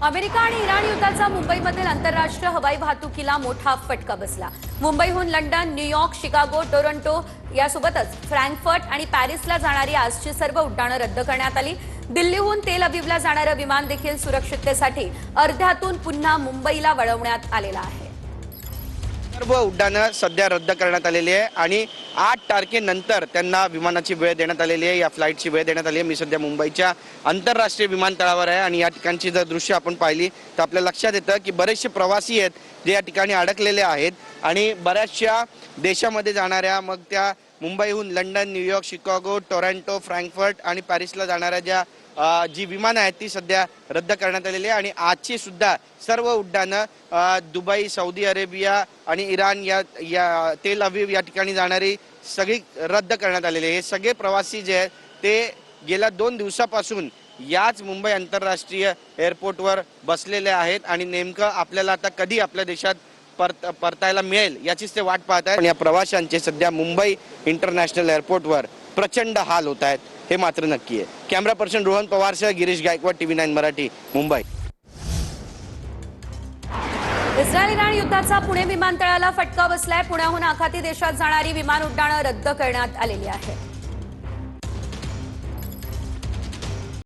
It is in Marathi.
अमेरिका आणि इराण युद्धाचा मुंबईमधील आंतरराष्ट्रीय हवाई वाहतुकीला मोठा फटका बसला। मुंबईहून लंडन, न्यूयॉर्क, शिकागो, टोरंटो यासोबतच फ्रँकफर्ट आणि पॅरिसला जाणारी आजची सर्व उड्डाणं रद्द करण्यात आली। दिल्लीहून तेल अविवला जाणारं विमान देखील सुरक्षिततेसाठी अर्ध्यातून पुन्हा मुंबईला वळवण्यात आलेलं आहे। सर्व उड्डाणं सध्या रद्द करण्यात आलेली आहे आणि 8 तारखेनंतर त्यांना विमानाची वेळ देण्यात आलेली आहे, या फ्लाईटची वेळ देण्यात आली आहे। मी सध्या मुंबईच्या आंतरराष्ट्रीय विमानतळावर आहे आणि या ठिकाणची जर दृश्य आपण पाहिली तर आपल्या लक्षात येतं की बरेचसे प्रवासी आहेत जे या ठिकाणी अडकलेले आहेत आणि बऱ्याचशा देशामध्ये जाणाऱ्या, मग त्या मुंबईहून London, New York, Chicago, Toronto, Frankfurt आणि पॅरिसला जाणाऱ्या ज्या जी विमानं आहेत ती सध्या रद्द करण्यात आलेली आहे आणि आजची सुद्धा सर्व उड्डाणं दुबई, सौदी अरेबिया आणि इराण या तेल अविव या ठिकाणी जाणारी सगळी रद्द करण्यात आलेली आहे। हे सगळे प्रवासी जे आहेत ते गेल्या 2 दिवसापासून याच मुंबई आंतरराष्ट्रीय एअरपोर्टवर बसलेले आहेत आणि नेमकं आपल्याला आता कधी आपल्या देशात परतायला मिळेल याचीच ते वाट पाहत आहेत। या प्रवाशांचे सध्या मुंबई इंटरनॅशनल एअरपोर्टवर प्रचंड हाल होत आहेत, हे मात्र नक्की आहे। कॅमेरा पर्सन रोहन पवारसह Girish Gaikwad, TV9 Marathi, Mumbai. Israel Iran युद्धाचा पुणे विमानतळाला फटका बसलाय। पुण्याहून आखाती देशात जाणारी विमान उड्डाणं रद्द करण्यात आलेली आहे।